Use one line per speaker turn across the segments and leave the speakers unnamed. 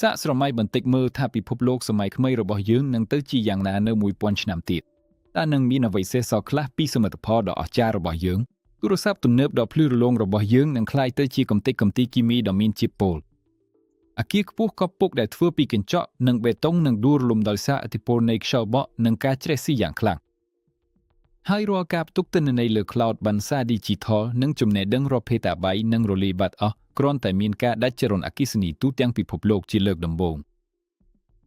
សាកស្រមៃបន្តិចមើលថាពិភពលោកសម័យថ្មីរបស់យើងនឹងទៅជាយ៉ាងណានៅ1000ឆ្នាំទៀតតើនឹងមានអ្វីសេសសល់ខ្លះពីសមិទ្ធផលដ៏អស្ចារ្យរបស់យើងទូរស័ព្ទទំនើបដ៏ភ្លឺរលោងរបស់យើងនឹងក្លាយទៅជាកំទេចកំទីគីមីដ៏មានជាតិពុលអគារខ្ពស់កប់ពុកដែលធ្វើពីកញ្ចក់និងបេតុងនឹងដួលរលំដោយសារឥទ្ធិពលនៃខ្យល់បក់និងការច្រេះស៊ីយ៉ាងខ្លាំងហើយរាល់ការផ្ទុកទិន្នន័យលើ Cloud បន្សា Digital និងចំណេះដឹងរាប់ភេតាបៃនឹងរលាយបាត់អស់គ្រាន់តែមានការដាច់ចរន្តអគ្គិសនីទូទាំងពិភពលោកជាលើកដំបូង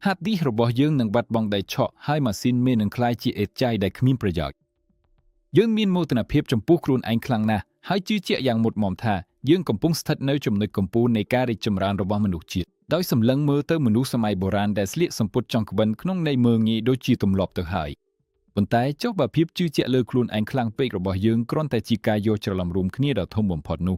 Hard disk របស់យើងនឹងបាត់បង់ដៃឆក់ហើយម៉ាស៊ីនមេនឹងក្លាយជាអេតចាយដែលគ្មានប្រយោជន៍យើងមានមោទនភាពចំពោះខ្លួនឯងខ្លាំងណាស់ហើយជឿជាក់យ៉ាងមុតមមថាយើងកំពុងស្ថិតនៅចំណុចកំពូលនៃការរីកចម្រើនរបស់មនុស្សជាតិដោយសម្លឹងមើលទៅមនុស្សសម័យបុរាណដែលស្លៀកសំពត់ចង្ក្បិនក្នុងន័យមើលងាយដូចជាទម្លាប់ទៅហើយប៉ុន្តែចុះបើភាពជឿជាក់លើខ្លួនឯងខ្លាំងពេករបស់យើងគ្រាន់តែជាការយកច្រឡំរួមគ្នាដ៏ធំបំផុតនោះ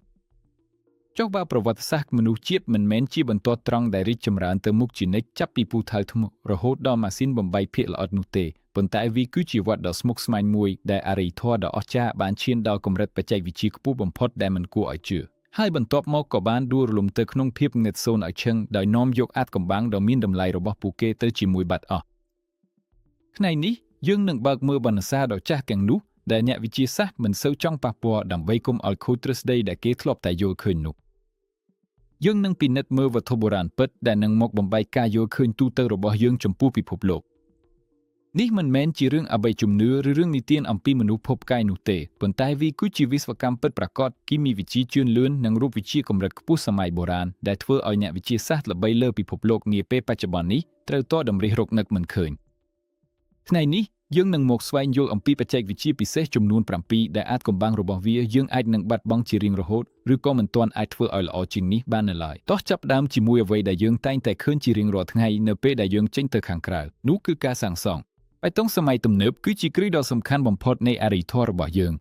ចុះបើប្រវត្តិសាស្ត្រមនុស្សជាតិមិនមែនជាបន្ទាត់ត្រង់ដែលរីកចម្រើនទៅមុខជានិច្ចចាប់ពីពូថៅថ្មរហូតដល់ម៉ាស៊ីនបំបីភាគល្អិតនោះទេប៉ុន្តែវាគឺជាវដ្តដ៏ស្មុគស្មាញមួយដែលអរិយធម៌ដ៏អស្ចារ្យបានឈានដល់កម្រិតបច្ចេកវិទ្យាខ្ពស់បំផុតដែលមិនគួរឲ្យជឿហើយបន្ទាប់មកក៏បានដួលរលំទៅក្នុងភាពងឹតសូន្យឲ្យឈឹងដោយនាំយកអាថ៌កំបាំងដ៏មានតម្លៃរបស់ពួកគេទៅជាមួយបាត់អស់ថ្ងៃនេះយើងនឹងបើកមើលបណ្ណសារដ៏ចាស់ទាំងនោះដែលអ្នកវិទ្យាសាស្ត្រមិនសូវចង់ប៉ះពាល់ដើម្បីកុំឲ្យខូចទ្រឹស្ដីដែលគេធ្លាប់តែយល់ឃើញនោះយើងនឹងពិនិត្យមើលវត្ថុបុរាណពិតដែលនឹងមកបំបែកការយល់ឃើញទូទៅរបស់យើងចំពោះពិភពលោកនេះមិនមែនជារឿងអបិយជំនឿឬរឿងនិទានអំពីមនុស្សភពកាយនោះទេប៉ុន្តែវាគឺជាវិស្វកម្មពិតប្រាកដគីមីវិទ្យាជឿនលឿននិងរូបវិទ្យាកម្រិតខ្ពស់សម័យបុរាណដែលធ្វើឲ្យអ្នកវិទ្យាសាស្ត្រល្បីលើពិភពលោកនាពេលបច្ចុប្បន្ននេះត្រូវតតម្រិះរកនឹកមិនឃើញថ្ងៃនេះយើងនឹងមកស្វែងយល់អំពីបច្ចេកវិទ្យាពិសេសចំនួន7ដែលអាចកំបាំងរបស់វាយើងអាចនឹងបាត់បង់ជារៀងរហូតឬក៏មិនទាន់អាចធ្វើឲ្យល្អជាងនេះបាននៅឡើយតោះចាប់ផ្ដើមជាមួយអ្វីដែលយើងតែងតែឃើញជារៀងរាល់ថ្ងៃនៅពេលដែលយើងចេញទៅខាងក្រៅនោះគឺការសាងសង់បេតុងសម័យទំនើបគឺជាគ្រឹះដ៏សំខាន់បំផុតនៃអរិយធម៌របស់យើ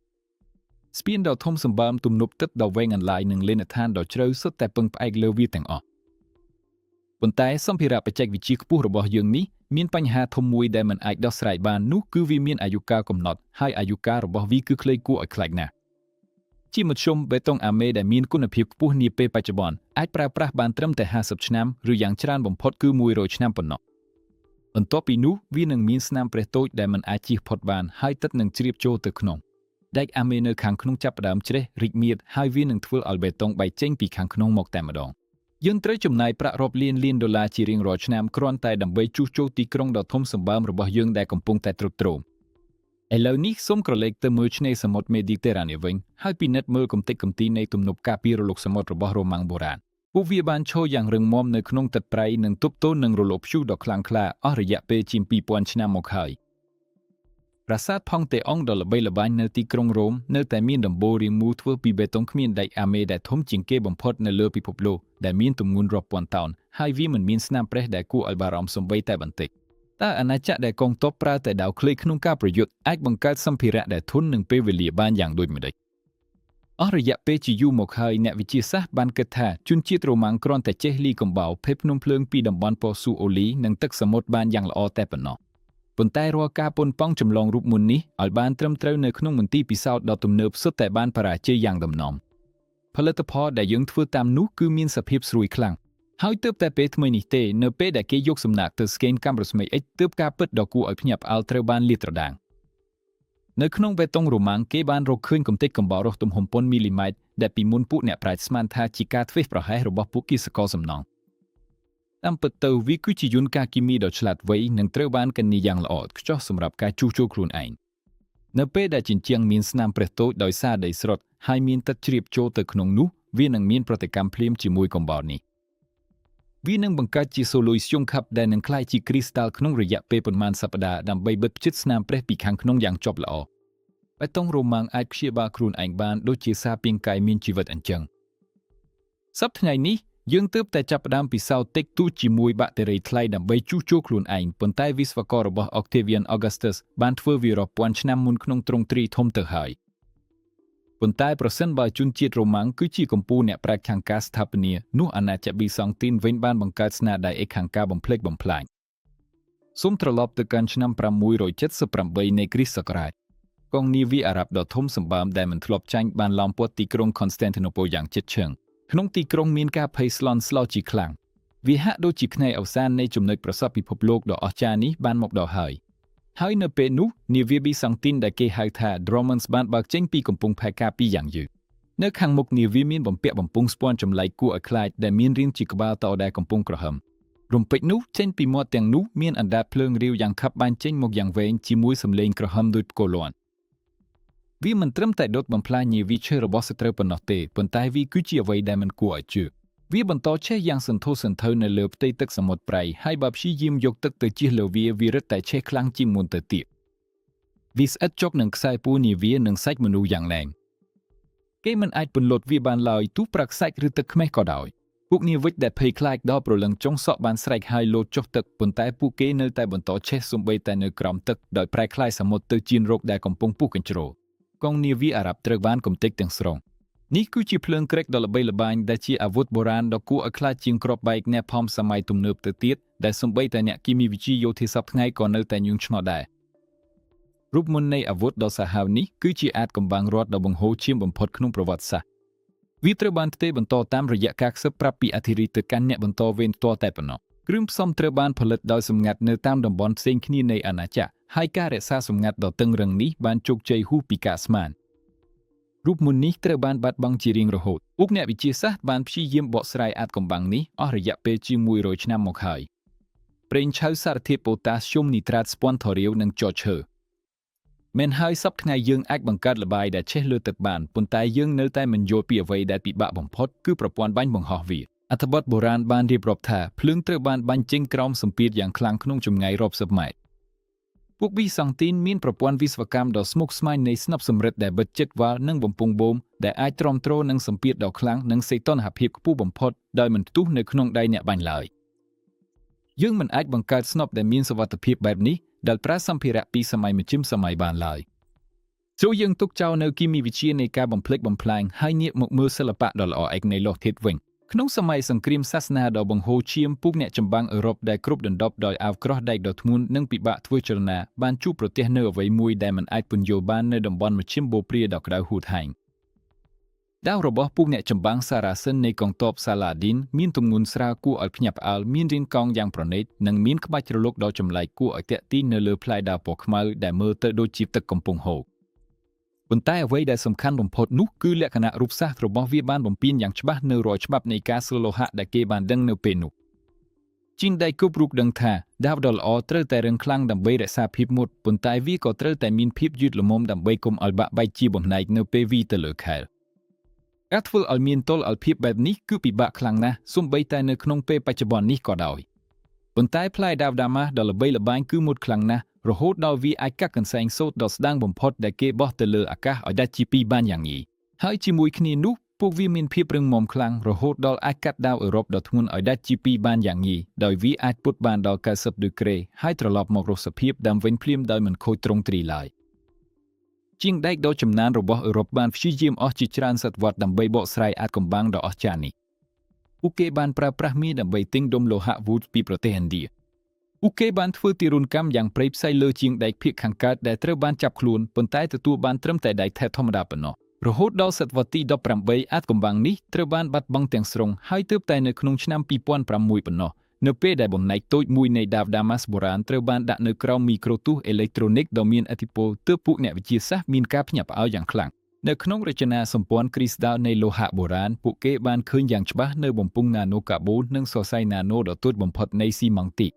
ងស្ពានដ៏ធំសម្បើមទំនប់ទឹកដ៏វែងអន្លាយនិងលេនដ្ឋានដ៏ជ្រៅសុទ្ធតែពឹងផ្អែកលើវាទាំងអស់ប៉ុន្តែសម្ភារៈបច្ចេកវិទ្យាខ្ពស់របស់យើងនេះមានបញ្ហាធំមួយដែលមិនអាចដោះស្រាយបាននោះគឺវាមានអាយុកាលកំណត់ហើយអាយុកាលរបស់វាគឺខ្លីគួរឲ្យខ្លាចណាស់ជាមធ្យមបេតុងអាមេដែលមានគុណភាពខ្ពស់នាពេលបច្ចុប្បន្នអាចប្រើប្រាស់បានត្រឹមតែ50ឆ្នាំឬយ៉ាងច្រើនបំផុតគឺ100ឆ្នាំប៉ុណ្ណោះបន្ទាប់ពីនោះវានឹងមានស្នាមប្រេះតូចដែលមិនអាចជៀសផុតបានហើយទឹកនឹងជ្រាបចូលទៅក្នុងដែកអាមេនៅខាងក្នុងចាប់ផ្ដើមជ្រេះរីកមាឌហើយវានឹងធ្វើឲ្យបេតុងបែកចេញពីខាងក្នុងមកតែម្ដងយើងត្រូវចំណាយប្រាក់រាប់លានដុល្លារជារៀងរាល់ឆ្នាំគ្រាន់តែដើម្បីជួសជុលទីក្រុងដ៏ធំសម្បើមរបស់យើងដែលកំពុងតែទ្រុឌទ្រោមឥឡូវនេះសូមក្រឡេកទៅមើលឆ្នេរសមុទ្រមេឌីទែរ៉ានីវិញហើយពិនិត្យមើលកំទេចកំទីនៃទំនប់ការពាររលកសមុទ្ររបស់រ៉ូម៉ាំងបុរាណពួកវាបានឈរយ៉ាងរឹងមាំនៅក្នុងទឹកប្រៃនិងទប់ទល់នឹងរលកព្យុះដ៏ខ្លាំងក្លាអស់រយៈពេលជាង2000ឆ្នាំមកហើយប្រាសាទផង់តេអុងដ៏ល្បីល្បាញនៅទីក្រុងរ៉ូមនៅតែមានដំបូលរាងមូលធ្វើពីបេតុងគ្មានដែកអាមេដែលធំជាងគេបំផុតនៅលើពិភពលោកដែលមានទម្ងន់រាប់ពាន់តោនហើយវាមិនមានស្នាមប្រេះដែលគួរឲ្យបារម្ភសូម្បីតែបន្តិចតើអាណាចក្រដែលកងទ័ពប្រើតែដាវខ្លីក្នុងការប្រយុទ្ធអាចបង្កើតសម្ភារៈដែលធន់នឹងពេលវេលាបានយ៉ាងដូចម្តេចអស់រយៈពេលជាយូរមកហើយអ្នកវិទ្យាសាស្ត្របានគិតថាជនជាតិរ៉ូម៉ាំងគ្រាន់តែចេះលីកំបោរភេទភ្នំភ្លើងពីតំបន់ប៉ូស៊ូអូលីនិងទឹកសមុទ្របានយ៉ាងល្អតែប៉ុណ្ណោះប៉ុន្តែរាល់ការប៉ុនប៉ងចម្លងរូបមន្តនេះឲ្យបានត្រឹមត្រូវនៅក្នុងមន្ទីរពិសោធន៍ដ៏ទំនើបសុទ្ធតែបានបរាជ័យយ៉ាងដំណំផលិតផលដែលយើងធ្វើតាមនោះគឺមានសភាពស្រួយខ្លាំងហើយទើបតែពេលថ្មីនេះទេនៅពេលដែលគេយកសំណាកទៅស្កេនកាំរស្មី X ទើបការពិតដ៏គួរឲ្យភ្ញាក់ផ្អើលត្រូវបានលាតត្រដាងនៅក្នុងបេតុងរ៉ូម៉ាំងគេបានរកឃើញកំទេចកំបោររស់ទំហំប៉ុនមីលីម៉ែត្រដែលពីមុនពួកអ្នកប្រាជ្ញស្មានថាជាការធ្វេសប្រហែសរបស់ពួកគិសកលសំណង់តាមពិតទៅវាគឺជាយន្តការគីមីដ៏ឆ្លាតវៃនិងត្រូវបានកញ្ញាយ៉ាងល្អឥតខ្ចោះសម្រាប់ការជួសជុលខ្លួនឯងនៅពេលដែលជញ្ជាំងមានស្នាមប្រេះតូចដោយសារដីស្រុតហើយមានទឹកជ្រាបចូលទៅក្នុងនោះវានឹងមានប្រតិកម្មភ្លាមជាមួយកំបោរនេះវានឹងបង្កើតជាសូលុយស្យូងខាប់ដែលនឹងក្លាយជាគ្រីស្តាល់ក្នុងរយៈពេលប៉ុន្មានសប្តាហ៍ដើម្បីបិទភ្ជិតស្នាមប្រេះពីខាងក្នុងយ៉ាងជាប់ល្អបេតុងរ៉ូម៉ាំងអាចព្យាបាលខ្លួនឯងបានដូចជាសារពាង្គកាយមានជីវិតអញ្ចឹងសប្តាហ៍ថ្ងៃនេះយើងទើបតែចាប់ផ្ដើមពិសោធន៍តិចតួចជាមួយបាក់តេរីថ្លៃដើម្បីជួសជុលខ្លួនឯងប៉ុន្តែវិស្វកររបស់ Octavian Augustus បានធ្វើវារាប់ពាន់ឆ្នាំមុនក្នុងទ្រង់ទ្រាយធំទៅហើយប៉ុន្តែប្រសិនបើជនជាតិរ៉ូម៉ាំងគឺជាកំពូលអ្នកប្រាជ្ញខាងការស្ថាបនានោះអាណាចក្រប៊ីសង់ទីនវិញបានបង្កើតស្នាដៃឯកខាងការបំផ្លិចបំផ្លាញសូមត្រឡប់ទៅកាន់ឆ្នាំ678នៃគ្រិស្តសករាជកងនាវាអារ៉ាប់ដ៏ធំសម្បើមដែលមិនធ្លាប់ចាញ់បានឡោមព័ទ្ធទីក្រុង Constantinople យ៉ាងជិតឈឹងក្នុងទីក្រុងមានការភ័យស្លន់ស្លោជាខ្លាំង វាហាក់ដូចជាផ្នែកអវសាននៃចំណុចប្រសពពិភពលោកដ៏អស្ចារ្យនេះបានមកដល់ហើយនៅពេលនោះនាវាប៊ីសង់ទីនដែលគេហៅថា Dromons បានបើកចេញពីកំពង់ផែការពីយ៉ាងយឺតនៅខាងមុខនាវាមានបំពាក់បំពង់ស្ពាន់ចម្លែកគួរឲ្យខ្លាចដែលមានរាងជាក្បាលតដែលកំពុងក្រហមរំពេចនោះចេញពីមាត់ទាំងនោះមានអណ្ដាតភ្លើងរាវយ៉ាងខាប់បាញ់ចេញមកយ៉ាងវែងជាមួយសំឡេងក្រហមដូចផ្គរលាន់វាមិនត្រឹមតែដុតបំផ្លាញនាវាឈើរបស់សត្រូវប៉ុណ្ណោះទេប៉ុន្តែវាគឺជាអ្វីដែលមិនគួរឲ្យជឿវាបន្តឆេះយ៉ាងសន្ធោសន្ធៅនៅលើផ្ទៃទឹកសមុទ្រប្រៃហើយបើព្យាយាមយកទឹកទៅជិះលើវារឹតតែឆេះខ្លាំងជាងមុនទៅទៀតវាស្អិតចុកនឹងខ្សែពួរនាវានិងសាច់មនុស្សយ៉ាងឡែងគេមិនអាចពន្លត់វាបានឡើយទោះប្រាក់សាច់ឬទឹកខ្មេះក៏ដោយពួកនាវិកដែលភ័យខ្លាចដល់ប្រលឹងចុងសក់បានស្រែកហើយលោតចុះទឹកប៉ុន្តែពួកគេនៅតែបន្តឆេះសូម្បីតែនៅក្រោមទឹកដោយប្រែក្លាយសមុទ្រទៅជានរកដែលកំពុងពុះកញ្ជ្រោលកងនាវាអារ៉ាប់ត្រូវបានកំទេចទាំងស្រុងនេះគឺជាភ្លើងក្រែកដ៏ល្បីល្បាញដែលជាអាវុធបុរាណដ៏គួរឲ្យខ្លាចជាងគ្រាប់បែកណែផមសម័យទំនើបទៅទៀតដែលសូម្បីតែអ្នកគីមីវិទ្យាយោធាសពថ្ងៃក៏នៅតែញូងឆ្ងល់ដែររូបមន្តនៃអាវុធដ៏សាហាវនេះគឺជាអាថ៌កំបាំងរដ្ឋដ៏បង្ហូរឈាមបំផុតក្នុងប្រវត្តិសាស្ត្រវាត្រូវបានផ្ទេរបន្តតាមរយៈការខ្សឹបប្រាប់ពីអធិរាជទៅកាន់អ្នកបន្តវេនផ្ទាល់តែប៉ុណ្ណោះគ្រឿងផ្សំត្រូវបានផលិតដោយសម្ងាត់នៅតាមតំបន់ផ្សេងគ្នានៃអាណាចក្រហើយការរក្សាសម្ងាត់ដ៏តឹងរ៉ឹងនេះបានជោគជ័យហួសពីការស្មានរូបមន្តនេះត្រូវបានបាត់បង់ជារៀងរហូតពួកអ្នកវិទ្យាសាស្ត្របានព្យាយាមបកស្រាយអាថ៌កំបាំងនេះអស់រយៈពេលជាង100ឆ្នាំមកហើយប្រេងឆៅសារធាតុប៉ូតាស្យូមនីត្រាតស្ពាន់ថរាវនិងចរឈើមែនហើយសប្តាហ៍ថ្ងៃយើងអាចបង្កើតល្បាយដែលឆេះលើទឹកបានប៉ុន្តែយើងនៅតែមិនយល់ពីអ្វីដែលពិបាកបំផុតគឺប្រព័ន្ធបាញ់បង្ហោះវាអត្ថបទបុរាណបានរៀបរាប់ថាភ្លើងត្រូវបានបាញ់ចេញក្រោមសម្ពាធយ៉ាងខ្លាំងក្នុងចម្ងាយរាប់សិបម៉ែត្រពួកប៊ីសង់ទីនមានប្រព័ន្ធវិស្វកម្មដ៏ស្មុគស្មាញនៃស្នប់សម្រិតដែលបិទជិតវ៉ាល់និងបំពង់បូមដែលអាចទ្រាំទ្រនឹងសម្ពាធដ៏ខ្លាំងនិងសីតុណ្ហភាពខ្ពស់បំផុតដោយមិនផ្ទុះនៅក្នុងដៃអ្នកបាញ់ឡើយយើងមិនអាចបង្កើតស្នប់ដែលមានសុវត្ថិភាពបែបនេះដែលប្រើសម្ភារៈពីសម័យមជ្ឈិមសម័យបានឡើយចូលយើងទុកចោលនៅគីមីវិទ្យានៃការបំផ្លិចបំផ្លាញហើយងាកមកមើលសិល្បៈដ៏ល្អឯកនៃលោហធាតុវិញក្នុងសម័យសង្គ្រាមសាសនាដ៏បង្ហូរឈាមពួកអ្នកចម្បាំងអឺរ៉ុបដែលគ្រប់ដណ្ដប់ដោយអាវក្រោះដែកដ៏ធ្ងន់និងពិបាកធ្វើចលនាបានជួបប្រទះនូវអ្វីមួយដែលមិនអាចពន្យល់បាននៅតំបន់មជ្ឈិមបូព្រាដ៏ក្តៅហួតហែងដាវរបស់ពួកអ្នកចម្បាំងសារ៉ាសិននៃកងទ័ពសាឡាឌីនមានទម្ងន់ស្រាលគួរឲ្យភ្ញាក់ផ្អើលមានរាងកោងយ៉ាងប្រណីតនិងមានក្បាច់ជ្រលុកដ៏ចម្លែកគួរឲ្យទាក់ទាញនៅលើផ្លែដាវពណ៌ខ្មៅដែលមើលទៅដូចជាទឹកកំពុងហូរប៉ុន្តែអ្វីដែលសំខាន់បំផុតនោះគឺលក្ខណៈរូបសាស្ត្ររបស់វាបានបំពេញយ៉ាងច្បាស់នៅរាល់ច្បាប់នៃការសឺលោហៈដែលគេបានដឹងនៅពេលនោះជីនដៃគប់រូបដឹងថាដាវដ៏ល្អត្រូវតែរឹងខ្លាំងដើម្បីរក្សាភាពមុតប៉ុន្តែវាក៏ត្រូវតែមានភាពយឺតល្មមដើម្បីកុំឲ្យបាក់បែកជាបំណែកនៅពេលវាទៅលើខែលការធ្វើឲ្យមានតុល្យភាពបែបនេះគឺពិបាកខ្លាំងណាស់សូម្បីតែនៅក្នុងពេលបច្ចុប្បន្ននេះក៏ដោយប៉ុន្តែផ្លែដាវដាម៉ាស់ដ៏ល្បីល្បាញគឺមុតខ្លាំងណាស់រហូតដល់វាអាចកាត់កន្សែងសូត្រដ៏ស្ដាងបំផុតដែលគេបោះទៅលើអាកាសឲ្យដាច់ជាពីរបានយ៉ាងងាយហើយជាមួយគ្នានោះពួកវាមានភាពរឹងមាំខ្លាំងរហូតដល់អាចកាត់ដាវអឺរ៉ុបដ៏ធ្ងន់ឲ្យដាច់ជាពីរបានយ៉ាងងាយដោយវាអាចពុតបានដល់90ដឺក្រេហើយត្រឡប់មករកសភាពដើមវិញភ្លាមដោយមិនខូចទ្រង់ទ្រីឡើយជាងដែកដ៏ចំណានរបស់អឺរ៉ុបបានព្យាយាមអស់ជាច្រើនសតវត្សដើម្បីបកស្រាយអាថ៌កំបាំងដ៏អស្ចារ្យនេះពួកគេបានប្រើប្រាស់មាសដើម្បីទិញដុំលោហៈវូតពីប្រទេសឥណ្ឌាពួកគេបានធ្វើទារុណកម្មយ៉ាងព្រៃផ្សៃលើជាងដែកភាគខាងកើតដែលត្រូវបានចាប់ខ្លួនប៉ុន្តែទទួលបានត្រឹមតែដែកថែបធម្មតាប៉ុណ្ណោះរហូតដល់សតវត្សទី18អាថ៌កំបាំងនេះត្រូវបានបាត់បង់ទាំងស្រុងហើយទើបតែនៅក្នុងឆ្នាំ2006ប៉ុណ្ណោះនៅពេលដែលបំណែកតូចមួយនៃដាវដាម៉ាស់បុរាណត្រូវបានដាក់នៅក្រោមមីក្រូទស្សន៍អេឡិចត្រូនិកដ៏មានឥទ្ធិពលទើបពួកអ្នកវិទ្យាសាស្ត្រមានការភ្ញាក់ផ្អើលយ៉ាងខ្លាំងនៅក្នុងរចនាសម្ព័ន្ធគ្រីស្តាល់នៃលោហៈបុរាណពួកគេបានឃើញយ៉ាងច្បាស់នៅបំពង់ណាណូកាបូននិងសរសៃណាណូដ៏តូចបំផុតនៃស៊ីម៉ង់ទី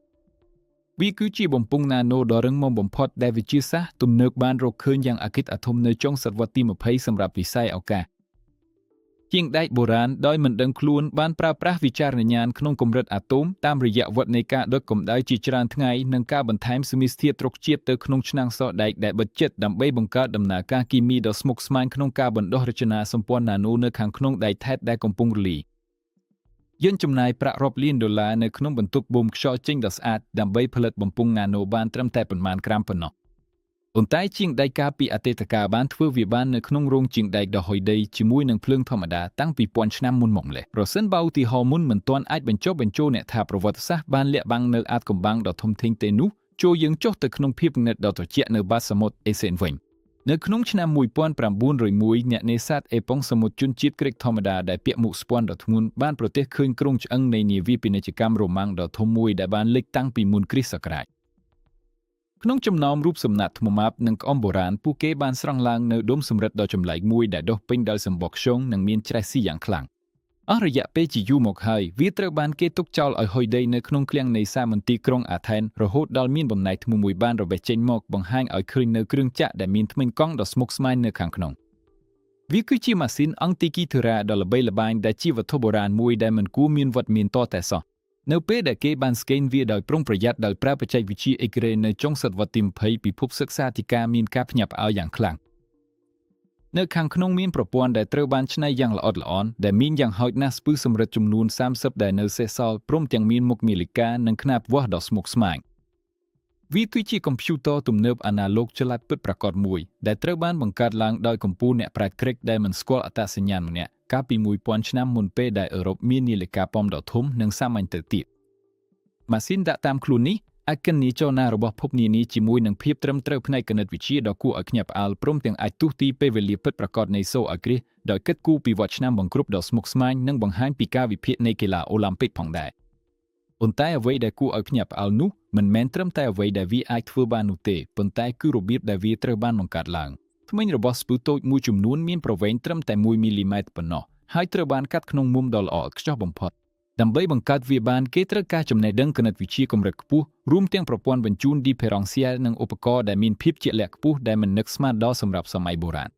វាគឺជាបំពង់ណាណូដ៏រឹងមាំបំផុតដែលវិទ្យាសាស្ត្រទំនើបបានរកឃើញយ៉ាងអាគិតអាធមនៅចុងសតវត្សទី20សម្រាប់វិស័យអវកាសជាងដែកបុរាណដោយមិនដឹងខ្លួនបានប្រើប្រាស់វិចារណញ្ញាណក្នុងកម្រិតអាតូមតាមរយៈវដ្តនៃការដុតកម្ដៅជាច្រើនថ្ងៃនិងការបន្ថែមសមាសធាតុរុក្ខជាតិទៅក្នុងឆ្នាំងសដែកដែលបិទជិតដើម្បីបង្កើតដំណើរការគីមីដ៏ស្មុគស្មាញក្នុងការបណ្ដុះរចនាសម្ព័ន្ធណាណូនៅខាងក្នុងដែកថែបដែលកំពុងរលាយយើងចំណាយប្រាក់រាប់លានដុល្លារនៅក្នុងបន្ទប់បូមខ្យល់ចេញដ៏ស្អាតដើម្បីផលិតបំពង់ណាណូបានត្រឹមតែប៉ុន្មានក្រាមប៉ុណ្ណោះប៉ុន្តែជាងដែកកាលពីអតីតកាលបានធ្វើវាបាននៅក្នុងរោងជាងដែកដ៏ហុយដីជាមួយនឹងភ្លើងធម្មតាតាំងពីពាន់ឆ្នាំមុនមកម្ល៉េះប្រសិនបើឧទាហរណ៍មុនមិនទាន់អាចបញ្ចុះបញ្ចូលអ្នកថាប្រវត្តិសាស្ត្របានលាក់បាំងនៅអាថ៌កំបាំងដ៏ធំធេងទេនោះចូលយើងចុះទៅក្នុងភាពងឹតដ៏ត្រជាក់នៅបាតសមុទ្រអេសេនវិញ នៅក្នុងឆ្នាំ1901អ្នកនេសាទអេប៉ុងសមុទ្រជនជាតិក្រិកធម្មតាដែលពាក់មុខស្ពាន់ដ៏ធ្ងន់បានប្រទះឃើញគ្រោងឆ្អឹងនៃនាវាពាណិជ្ជកម្មរ៉ូម៉ាំងដ៏ធំមួយដែលបានលេចតាំងពីមុនគ្រិស្តសករាជក្នុងចំណោមរូបសំណាកថ្មម៉ាបនិងក្អមបុរាណពួកគេបានស្រង់ឡើងនៅដុំសំរិទ្ធដ៏ចម្លែកមួយដែលដុះពេញដោយសម្បកខ្យងនិងមានច្រេះស៊ីយ៉ាងខ្លាំងអស់រយៈពេលជាយូរមកហើយវាត្រូវបានគេទុកចោលឲ្យហុយដីនៅក្នុងឃ្លាំងនៃសាមន្ទីរក្រុងអាថែនរហូតដល់មានបំណែកធ្មមួយបានរបេះចេញមកបង្ហាញឲ្យឃើញនៅគ្រឿងចក្រដែលមានធ្មេញកង់ដ៏ស្មុគស្មាញនៅខាងក្នុងវាគឺជាម៉ាស៊ីនអង្គទីគីធឺរ៉ាដ៏ល្បីល្បាញដែលជាវត្ថុបុរាណមួយដែលមិនគួរមានវត្តមានតតែសោះនៅពេលដែលគេបានស្កេនវាដោយប្រុងប្រយ័ត្នដោយប្រើបច្ចេកវិទ្យាអេក្រេនៅចុងសតវត្សទី20ពិភពសិក្សាធិការមានការភ្ញាក់ផ្អើលយ៉ាងខ្លាំងនៅខាងក្នុងមានប្រព័ន្ធដែលត្រូវបានច្នៃយ៉ាងល្អិតល្អន់ដែលមានយ៉ាងហោចណាស់ស្ពឹសសម្រិតចំនួន30ដែលនៅសេសសល់ព្រមទាំងមានមុខមាតិកានិងខ្នាតវាស់ដ៏ស្មុគស្មាញវាគឺជាកុំព្យូទ័រទំនើបអាណាឡូកឆ្លាតពិតប្រាកដមួយដែលត្រូវបានបង្កើតឡើងដោយកំពូលអ្នកប្រាជ្ញក្រិកដែលមិនស្គាល់អត្តសញ្ញាណម្នាក់កាលពី1000ឆ្នាំមុនពេលដែលអឺរ៉ុបមាននាឡិកាប៉មដ៏ធំនិងសាមញ្ញទៅទៀតម៉ាស៊ីនដាក់តាមខ្លួននេះអាចគណនាចលនារបស់ភពនានាជាមួយនឹងភាពត្រឹមត្រូវផ្នែកគណិតវិទ្យាដ៏គួរឲ្យភ្ញាក់ផ្អើលព្រមទាំងអាចទស្សន៍ទីពេលវេលាពិតប្រាកដនៃសូរអគ្គិសដោយគិតគូរពីវដ្តឆ្នាំបង្គ្រប់ដ៏ស្មុគស្មាញនិងបង្ហាញពីការវិភាគនៃកីឡាអូឡ িম্প ិកផងដែរប៉ុន្តែអ្វីដែលគួរឲ្យភ្ញាក់ផ្អើលនោះមិនមែនត្រឹមតែអ្វីដែលវាអាចធ្វើបាននោះទេប៉ុន្តែគឺរបៀបដែលវាត្រូវបានបង្កើតឡើងធ្មេញរបស់ស្ពឺតូចមួយចំនួនមានប្រវែងត្រឹមតែ1មីលីម៉ែត្រប៉ុណ្ណោះហើយត្រូវបានកាត់ក្នុងមុំដ៏ល្អឥតខ្ចោះបំផុតដើម្បីបង្កើតវាបានគេត្រូវការចំណេះដឹងគណិតវិទ្យាកម្រិតខ្ពស់រួមទាំងប្រព័ន្ធបញ្ជូន differential និងឧបករណ៍ដែលមានភាពជាក់លាក់ខ្ពស់ដែលមិននឹកស្មានដល់សម្រាប់សម័យបុរាណ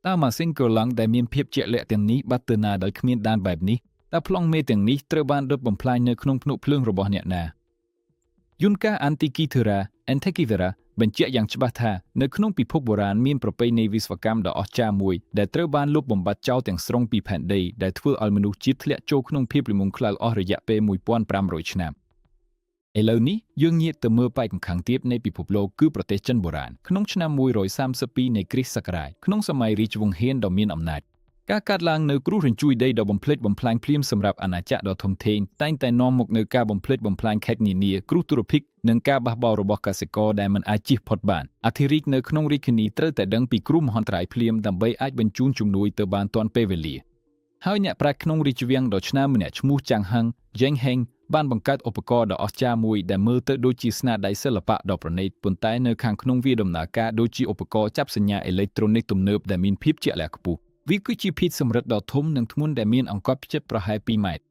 តើម៉ាស៊ីនក្រឡង់ដែលមានភាពជាក់លាក់ទាំងនេះបាត់ទៅណាដោយគ្មានដានបែបនេះតើប្លង់មេទាំងនេះត្រូវបានដុតបំផ្លាញនៅក្នុងភ្នក់ភ្លើងរបស់អ្នកណាយន្តការ Antikythera Antikythera បញ្ជាក់យ៉ាងច្បាស់ថានៅក្នុងពិភពបុរាណមានប្រពៃណីវិស្វកម្មដ៏អស្ចារ្យមួយដែលត្រូវបានលុបបំបាត់ចោលទាំងស្រុងពីផែនដីដែលធ្វើឲ្យមនុស្សជាតិធ្លាក់ចូលក្នុងភាពល្ងង់ខ្លៅអស់រយៈពេល1500ឆ្នាំឥឡូវនេះយើងងាកទៅមើលបែកម្ខាងទៀតនៃពិភពលោកគឺប្រទេសចិនបុរាណក្នុងឆ្នាំ132នៃគ្រិស្តសករាជក្នុងសម័យរាជវង្សហៀនដ៏មានអំណាចការកាត់ឡើងនៅគ្រោះរញ្ជួយដីដ៏បំផ្លិចបំផ្លាញភ្លាមសម្រាប់អាណាចក្រដ៏ធំធេងតែងតែនាំមកនូវការបំផ្លិចបំផ្លាញខេត្តនានាគ្រោះទុរភិក្សនិងការបះបោររបស់កសិករដែលមិនអាចជៀសផុតបានអធិរាជនៅក្នុងរាជធានីត្រូវតែដឹងពីគ្រោះមហន្តរាយភ្លាមដើម្បីអាចបញ្ជូនជំនួយទៅបានទាន់ពេលវេលាហើយអ្នកប្រាជ្ញក្នុងរាជវាំងដ៏ឆ្នើមម្នាក់ឈ្មោះចាងហឹងយ៉េងហេងបានបង្កើតឧបករណ៍ដ៏អស្ចារ្យមួយដែលមើលទៅដូចជាស្នាដៃសិល្បៈដ៏ប្រណីតប៉ុន្តែនៅខាងក្នុងវាដំណើរការដូចជាឧបករណ៍ចាប់សញ្ញាអេឡិចត្រូនិកទំនើបដែលមានភាពជាក់លាក់ខ្ពស់វាគឺជាភាជន៍សម្រិតដ៏ធំនិងធ្ងន់ដែលមានអង្កត់ផ្ចិតប្រហែល2ម៉ែត្រ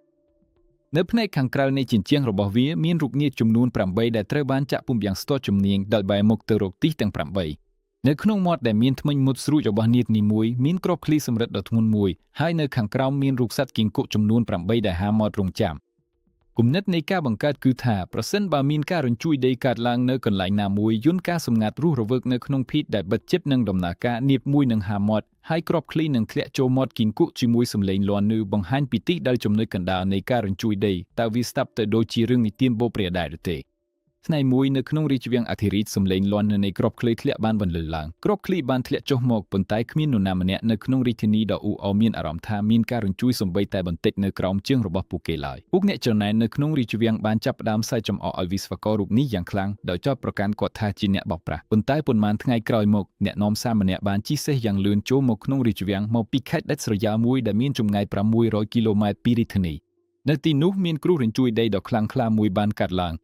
នៅផ្នែកខាងក្រៅនៃជញ្ជាំងរបស់វាមានរូបនាគចំនួន8ដែលត្រូវបានចាក់ពុម្ពយ៉ាងស្ទាត់ជំនាញដោយបែរមុខទៅរកទិសទាំង8នៅក្នុងមាត់ដែលមានធ្មេញមុតស្រួចរបស់នាគនីមួយមានក្របឃ្លីសម្រិតដ៏ធ្ងន់មួយហើយនៅខាងក្រោមមានរូបសត្វគីង្គក់ចំនួន8ដែលហាមាត់រង់ចាំគំនិតនៃការបង្កើតគឺថាប្រសិនបើមានការរញ្ជួយដីកើតឡើងនៅកន្លែងណាមួយយន្តការសម្ងាត់រស់រវើកនៅក្នុងភីតដែលបិទជិតនឹងដំណើរការនាគមួយនឹងហាមាត់ហើយក្របឃ្លីនឹងធ្លាក់ចូលមាត់គីង្គក់ជាមួយសំឡេងលាន់នឿបង្ហាញពីទីដែលចំណុចកណ្ដាលនៃការរញ្ជួយដីតើវាស្ដាប់ទៅដូចជារឿងនិទានបូព្រាដែរឬទេថ្ងៃមួយនៅក្នុងរាជវាំងអធិរាជសំឡេងលាន់នឿនៃក្របឃ្លីធ្លាក់បានបន្លឺឡើងក្របឃ្លីបានធ្លាក់ចុះមកប៉ុន្តែគ្មាននរណាម្នាក់នៅក្នុងរាជធានីដ៏អ៊ូអរមានអារម្មណ៍ថាមានការរញ្ជួយសំបីតែបន្តិចនៅក្រោមជើងរបស់ពួកគេឡើយពួកអ្នកចំណែននៅក្នុងរាជវាំងបានចាប់ផ្ដើមសើចចំអកឲ្យវិស្វកររូបនេះយ៉ាងខ្លាំងដោយចោទប្រកាន់គាត់ថាជាអ្នកបោកប្រាស់ប៉ុន្តែប៉ុន្មានថ្ងៃក្រោយមកអ្នកនាំសារម្នាក់បានជិះសេះយ៉ាងលឿនចូលមកក្នុងរាជវាំងមកពីខេត្តដាច់ស្រយាលមួយដែលមានចម្ងាយ600គីឡូម៉ែត្រពីរាជធានីនៅទីនោះមានគ្រោះរញ្ជួយដីដ៏ខ្លាំងក្លាមួយបានកាត់ឡើ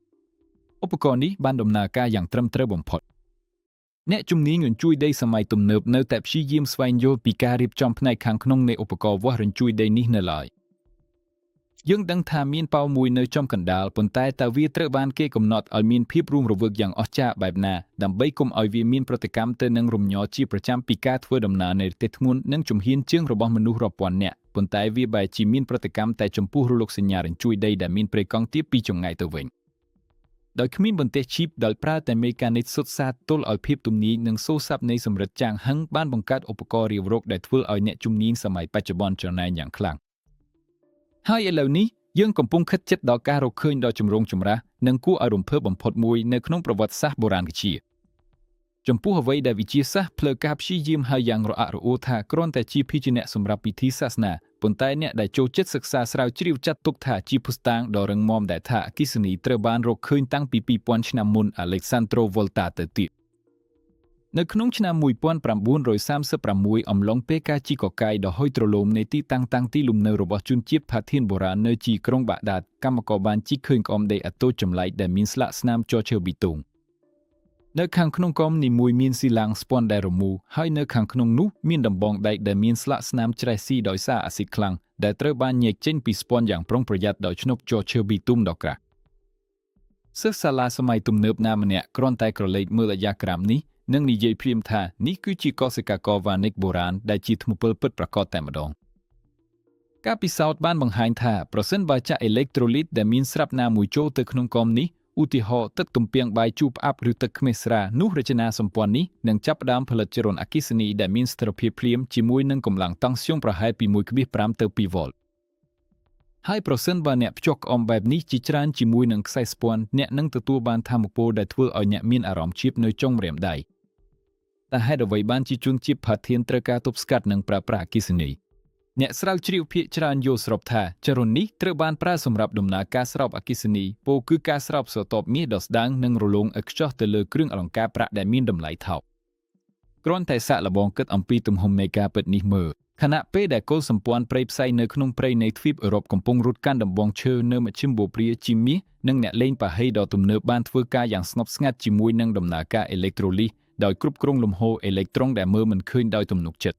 ងឧបករណ៍នេះបានដំណើរការយ៉ាងត្រឹមត្រូវបំផុតអ្នកជំនាញរញ្ជួយដីសម័យទំនើបនៅតែព្យាយាមស្វែងយល់ពីការរៀបចំផ្នែកខាងក្នុងនៃឧបករណ៍វាស់រញ្ជួយដីនេះនៅឡើយយើងដឹងថាមានប៉ោមួយនៅចំកណ្ដាលប៉ុន្តែតើវាត្រូវបានគេកំណត់ឲ្យមានភាពរੂមរវើកយ៉ាងអស្ចារ្យបែបណាដើម្បីកុំឲ្យវាមានប្រតិកម្មទៅនឹងរំញ័រជាប្រចាំពីការធ្វើដំណើរនៃរទេះធ្ងន់និងជំហានជើងរបស់មនុស្សរាប់ពាន់នាក់ប៉ុន្តែវាបែរជាមានប្រតិកម្មតែចំពោះរលកសញ្ញារញ្ជួយដីដែលមានព្រៃកង់ទាបពីចម្ងាយទៅវិញដោយគ្មានបន្ទះឈីបដែលប្រើតែមេកានិកសុទ្ធសាធទល់ឲ្យភាពទំនាញនិងសូរស័ព្ទនៃសម្រិតចាងហឹងបានបង្កើតឧបករណ៍រាវរកដែលធ្វើឲ្យអ្នកជំនាញសម័យបច្ចុប្បន្នចំណែនយ៉ាងខ្លាំងហើយឥឡូវនេះយើងកំពុងខិតជិតដល់ការរកឃើញដ៏ចម្រូងចម្រាសនិងគួរឲ្យរំភើបបំផុតមួយនៅក្នុងប្រវត្តិសាស្ត្របុរាណវិទ្យាចំពោះអ្វីដែលវិទ្យាសាស្ត្រផ្លូវការព្យាយាមហៅយ៉ាងរអាក់រអួលថាគ្រាន់តែជាភេជ្ជៈសម្រាប់ពិធីសាសនាប៉ុន្តែអ្នកដែលចូលចិត្តសិក្សាស្រាវជ្រាវចាត់ទុកថាជាភស្តុតាងដ៏រឹងមាំដែលថាអគ្គិសនីត្រូវបានរកឃើញតាំងពី2000ឆ្នាំមុន Alexandro Volta ទៅទៀត នៅក្នុងឆ្នាំ1936អំឡុងពេលការជីកកកាយដ៏ហុយទ្រលោមនៃទីតាំងទីលំនៅរបស់ជនជាតិផាធៀនបុរាណនៅទីក្រុងបាក់ដាតកម្មករបានជីកឃើញក្អមដីអាតូចចម្លែកដែលមានស្លាកស្នាមជ័រឈើប៊ីតុងនៅខាងក្នុងក្អមនីមួយមានស៊ីឡាំងស្ពាន់ដែលរមូរហើយនៅខាងក្នុងនោះមានដំបងដែកដែលមានស្លាកស្នាមច្រេះស៊ីដោយសារអាស៊ីតខ្លាំងដែលត្រូវបានញែកចេញពីស្ពាន់យ៉ាងប្រុងប្រយ័ត្នដោយឆ្នុបជ័រឈើប៊ីតុងដ៏ក្រាស់សិស្សសាលាសម័យទំនើបណាម្នាក់គ្រាន់តែក្រឡេកមើលអាយ៉ាក្រាមនេះនិងនិយាយព្រាមថានេះគឺជាកសិកាករវ៉ានិកបុរាណដែលជាថ្មពលពិតប្រាកដតែម្ដងការពិសោធន៍បានបង្ហាញថាប្រសិនបើចាក់អេឡិចត្រូលីតដែលមានស្រាប់ណាមួយចូលទៅក្នុងកមនេះឧទាហរណ៍ទឹកទំពាំងបាយជូរផ្អាប់ឬទឹកខ្មេះស្រានោះរចនាសម្ព័ន្ធនេះនឹងចាប់ផ្ដើមផលិតចរន្តអគ្គិសនីដែលមានស្ថិរភាពភ្លាមជាមួយនឹងកម្លាំងតង់ស្យុងប្រហែលពី 1.5 ទៅ 2 វ៉ុលហើយប្រសិនបើអ្នកភ្ជាប់ក្អមបែបនេះជាច្រើនជាមួយនឹងខ្សែស្ពាន់អ្នកនឹងទទួលបានថាមពលដែលធ្វើឲ្យអ្នកមានអារម្មណ៍ឈៀបនៅចុងម្រាមដៃតែហេតុអ្វីបានជាជនជាតិផាធៀនត្រូវការទប់ស្កាត់និងប្រើប្រាស់អគ្គិសនីអ្នកស្រាវជ្រាវភាគច្រើនយល់ស្របថាចរន្តនេះត្រូវបានប្រើសម្រាប់ដំណើរការស្រោបអគ្គិសនីពោលគឺការស្រោបស្រទាប់មាសដ៏ស្ដើងនិងរលោងឥតខ្ចោះទៅលើគ្រឿងអលង្ការប្រាក់ដែលមានតម្លៃថោកគ្រាន់តែសាកល្បងគិតអំពីទំហំនៃការពិតនេះមើលខណៈពេលដែលគោលសម្ព័ន្ធព្រៃផ្សៃនៅក្នុងព្រៃនៃទ្វីបអឺរ៉ុបកំពុងរត់កាន់ដំបងឈើនៅមជ្ឈិមបូព្រាជាមាសនិងអ្នកលេងប៉ាហេដ៏ទំនើបបានធ្វើការយ៉ាងស្ងប់ស្ងាត់ជាមួយនឹងដំណើរការអេឡិចត្រូលីសដោយគ្រប់គ្រងលំហូរអេឡិចត្រូនដែលមើលមិនឃើញដោយទំនុកចិត្ត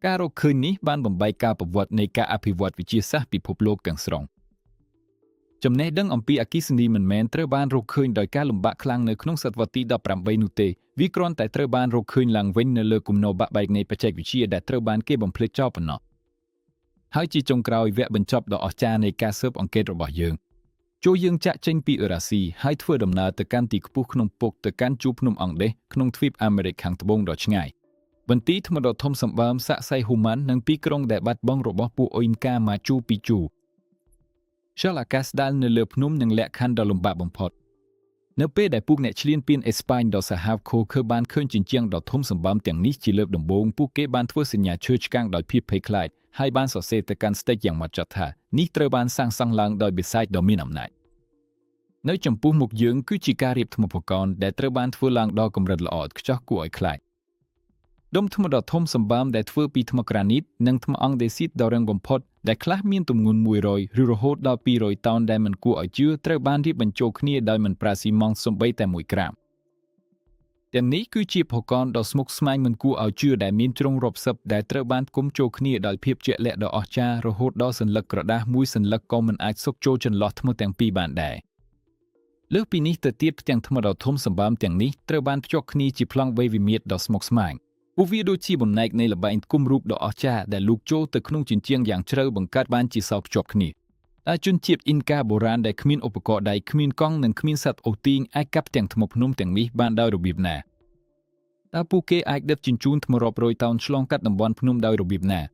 ការរកឃើញនេះបានបំបែកការប្រវត្តិនៃការអភិវឌ្ឍវិទ្យាសាស្ត្រពិភពលោកទាំងស្រុងចំណេះដឹងអំពីអគ្គិសនីមិនមែនត្រូវបានរកឃើញដោយការលំបាកខ្លាំងនៅក្នុងសតវត្សទី18នោះទេវាគ្រាន់តែត្រូវបានរកឃើញឡើងវិញនៅលើគំនរបាក់បែកនៃបច្ចេកវិទ្យាដែលត្រូវបានគេបំភ្លេចចោលប៉ុណ្ណោះហើយជាចុងក្រោយវគ្គបញ្ចប់ដ៏អស្ចារ្យនៃការស៊ើបអង្កេតរបស់យើងចូលយើងចាក់ចេញពីអឺរ៉ាស៊ីហើយធ្វើដំណើរទៅកាន់ទីខ្ពស់ក្នុងពុកទៅកាន់ជួរភ្នំអង់ដេសក្នុងទ្វីបអាមេរិកខាងត្បូងដ៏ឆ្ងាយបន្ទាយថ្មដ៏ធំសម្បើមសាក់សៃហ៊ូម៉ាន់និងពីក្រុងដែលបាត់បង់របស់ពួកអ៊ុយកាម៉ាជូពីជូខ្យល់អាកាសស្ដាល់នៅលើភ្នំនិងលក្ខខណ្ឌដ៏លំបាកបំផុតនៅពេលដែលពួកអ្នកឈ្លានពានអេស្ប៉ាញដ៏សាហាវខូខើបានឃើញជញ្ជាំងដ៏ធំសម្បើមទាំងនេះជាលើកដំបូងពួកគេបានធ្វើសញ្ញាឈើឆ្កាងដោយភាពភ័យខ្លាចហើយបានសរសេរទៅកាន់ស្តេចយ៉ាងម៉ត់ចត់ថានេះត្រូវបានសាងសង់ឡើងដោយបិសាចដ៏មានអំណាចនៅចំពោះមុខយើងគឺជាការរៀបថ្មភកនដែលត្រូវបានធ្វើឡើងដល់កម្រិតល្អឥតខ្ចោះគួរឲ្យខ្លាចដុំថ្មដ៏ធំសម្បើមដែលធ្វើពីថ្មក្រានីតនិងថ្មអង់ដេស៊ីតដ៏រឹងបំផុតដែលខ្លះមានទម្ងន់100ឬរហូតដល់200តោនដែលមិនគួរឲ្យជឿត្រូវបានរៀបបញ្ចូលគ្នាដោយមិនប្រើស៊ីម៉ង់តសូម្បីតែ1ក្រាមទាំងនេះគឺជាភកនដ៏ស្មុគស្មាញមិនគួរឲ្យជឿដែលមានជ្រុងរាប់សិបដែលត្រូវបានផ្គុំចូលគ្នាដោយភាពជាក់លាក់ដ៏អស្ចារ្យរហូតដល់សន្លឹកក្រដាសមួយសន្លឹកក៏មិនអាចសុកចូលចន្លោះថ្មទាំងពីរបានដែរលើសពីនេះទៅទៀតផ្ទាំងថ្មដ៏ធំសម្បើមទាំងនេះត្រូវបានភ្ជាប់គ្នាជាប្លង់វេវិមាត្រដ៏ស្មុគស្មាញពួកវាដូចជាបំណែកនៃល្បែងគុំរូបដ៏អស្ចារ្យដែលលូកចូលទៅក្នុងជញ្ជាំងយ៉ាងជ្រៅបង្កើតបានជាសោភ្ជាប់គ្នាតែជនជាតិអ៊ីនកាបុរាណដែលគ្មានឧបករណ៍ដៃគ្មានកង់និងគ្មានសត្វអូទីងអាចកាប់ទាំងថ្មភ្នំទាំងនេះបានដោយរបៀបណាតើពួកគេអាចដឹកជញ្ជូនថ្មរាប់រយតោនឆ្លងកាត់តំបន់ភ្នំដោយរបៀបណា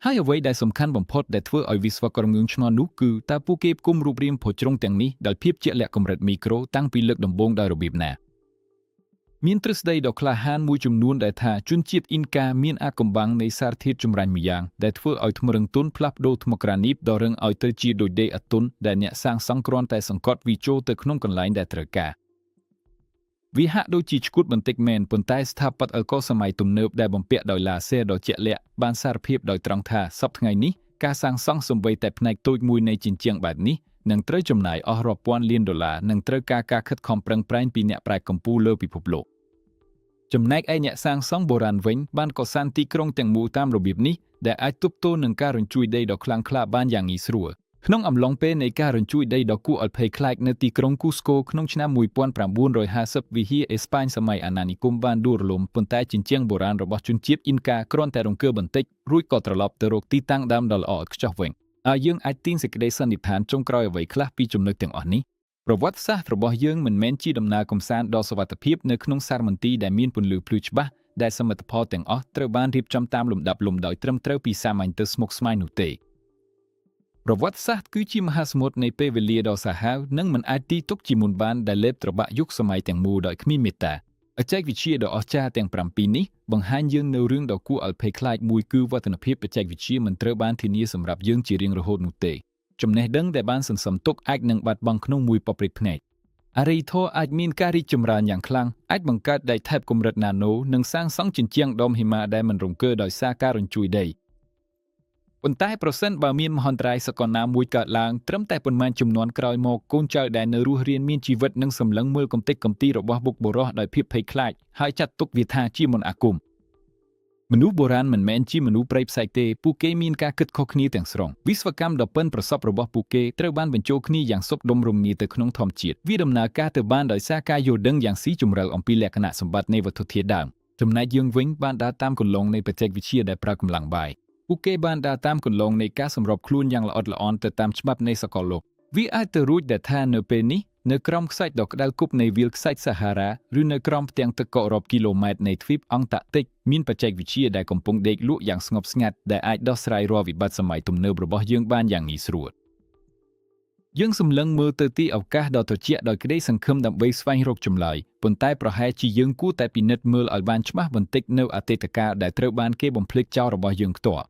ហើយអ្វីដែលសំខាន់បំផុតដែលធ្វើឲ្យវិស្វករងឿងឆ្ងល់នោះគឺតើពួកគេផ្គុំរូបរាងភោជ្រុងទាំងនេះដោយភាពជាក់លាក់កម្រិតមីក្រូតាំងពីលើកដំបូងដោយរបៀបណាមានទ្រឹស្ដីដ៏ក្លាហានមួយចំនួនដែលថាជនជាតិអ៊ីនកាមានអាថ៌កំបាំងនៃសារធាតុចម្រាញ់ម្យ៉ាងដែលធ្វើឲ្យថ្មរឹងទន់ផ្លាស់ប្ដូរថ្មក្រានីតដ៏រឹងឲ្យទៅជាដូចដេកអាតុនដែលអ្នកសាងសង់គ្រាន់តែសង្កត់វាចូលទៅក្នុងកន្លែងដែលត្រូវការវាហាក់ដូចជាឆ្កួតបន្តិចមែនប៉ុន្តែស្ថាបត្យករសម័យទំនើបដែលបំពាក់ដោយឡាស៊ែរដ៏ជាក់លាក់បានសារភាពដោយត្រង់ថាសប្តាហ៍ថ្ងៃនេះការសាងសង់សូម្បីតែផ្នែកតូចមួយនៃជញ្ជាំងបែបនេះនឹងត្រូវចំណាយអស់រាប់ពាន់លានដុល្លារនិងត្រូវការការខិតខំប្រឹងប្រែងពីអ្នកប្រាជ្ញកម្ពុជាលើពិភពលោកចំណែកឯអ្នកសាងសង់បុរាណវិញបានកសាងទីក្រុងទាំងមូលតាមរបៀបនេះដែលអាចទប់ទល់នឹងការរញ្ជួយដីដ៏ខ្លាំងក្លាបានយ៉ាងងាយស្រួលក្នុងអំឡុងពេលនៃការរញ្ជួយដីដ៏គួរឲ្យភ័យខ្លាចនៅទីក្រុងគូស្កូក្នុងឆ្នាំ1950វិហារអេស្ប៉ាញសម័យអាណានិគមបានដួលរលំប៉ុន្តែជញ្ជាំងបុរាណរបស់ជនជាតិអ៊ីនកាគ្រាន់តែរង្គើបន្តិចរួចក៏ត្រឡប់ទៅរកទីតាំងដើមដ៏ល្អឥតខ្ចោះវិញហើយយើងអាចទាញសេចក្តីសន្និដ្ឋានចុងក្រោយអ្វីខ្លះពីចំណុចទាំងអស់នេះប្រវត្តិសាស្ត្ររបស់យើងមិនមែនជាដំណើរកម្សាន្តដ៏សុវត្ថិភាពនៅក្នុងសារមន្ទីរដែលមានពន្លឺភ្លឺច្បាស់ដែលសមិទ្ធផលទាំងអស់ត្រូវបានរៀបចំតាមលំដាប់លំដោយត្រឹមត្រូវពីសាមញ្ញទៅស្មុគស្មាញនោះទេប្រវត្តិសាស្ត្រគឺជាមហាសមុទ្រនៃពេលវេលាដ៏សាហាវនិងមិនអាចទីទុកជាមុនបានដែលលេបត្របាក់យុគសម័យទាំងមូលដោយគ្មានមេត្តាបច្ចេកវិទ្យាដ៏អស្ចារ្យទាំង7នេះបង្ហាញយើងនៅរឿងដ៏គួរឲ្យភ័យខ្លាចមួយគឺវឌ្ឍនភាពបច្ចេកវិទ្យាមិនត្រូវបានធានាសម្រាប់យើងជារៀងរហូតនោះទេចំណេះដឹងដែលបានសន្សំទុកអាចនឹងបាត់បង់ក្នុងមួយប៉ព្រិចភ្នែក អារីធរអាចមានការរីកចម្រើនយ៉ាងខ្លាំងអាចបង្កើតដីថែបកម្រិតណាណូនិងសាងសង់ជញ្ជាំងដុំหิមៈដែលមិនរង្គើដោយសារការរញ្ជួយដីប៉ុន្តែប្រសិនបើមានមហន្តរាយសកលណាមួយកើតឡើងត្រឹមតែប៉ុន្មានជំនាន់ក្រោយមកកូនចៅដែលនៅរស់រានមានជីវិតនិងសម្លឹងមើលកំទេចកំទីរបស់បុកបុរសដោយភាពភ័យខ្លាចហើយចាត់ទុកវាថាជាមន្តអាគមមនុស្សបុរាណមិនមែនជាមនុស្សព្រៃផ្សែកទេពួកគេមានការគិតខុសគ្នាទាំងស្រុងវិស្វកម្មដ៏ប៉ិនប្រសប់របស់ពួកគេត្រូវបានបញ្ចូលគ្នាយ៉ាងសុខដុមរមនាទៅក្នុងធម្មជាតិវាដំណើរការទៅបានដោយសារការយល់ដឹងយ៉ាងស៊ីជម្រៅអំពីលក្ខណៈសម្បត្តិនៃវត្ថុធាតុដើមចំណែកយើងវិញបានដើរតាមគន្លងនៃបច្ចេកវិទ្យាដែលប្រើកម្លាំងបាយពួកគេបានដើរតាមគន្លងនៃការសម្របខ្លួនយ៉ាងល្អិតល្អន់ទៅតាមច្បាប់នៃសកលលោកវាអាចទៅរួចដែលថានៅពេលនេះនៅក្រោមខ្សាច់ដ៏ក្តៅគប់នៃវាលខ្សាច់សាហារ៉ាឬនៅក្រោមផ្ទាំងទឹកកករាប់គីឡូម៉ែត្រនៃទ្វីបអង់តាក់ទិកមានបច្ចេកវិទ្យាដែលកំពុងដេកលក់យ៉ាងស្ងប់ស្ងាត់ដែលអាចដោះស្រាយរាល់វិបត្តិសម័យទំនើបរបស់យើងបានយ៉ាងងាយស្រួលយើងសម្លឹងមើលទៅទីឱកាសដ៏ត្រជាក់ដោយក្តីសង្ឃឹមដើម្បីស្វែងរកចម្លើយប៉ុន្តែប្រហែលជាយើងគួរតែពិនិត្យមើលឲ្យបានច្បាស់បន្តិចនៅអតីតកាលដែលត្រូវបានគេបំភ្លេចចោលរបស់យើងផ្ទាល់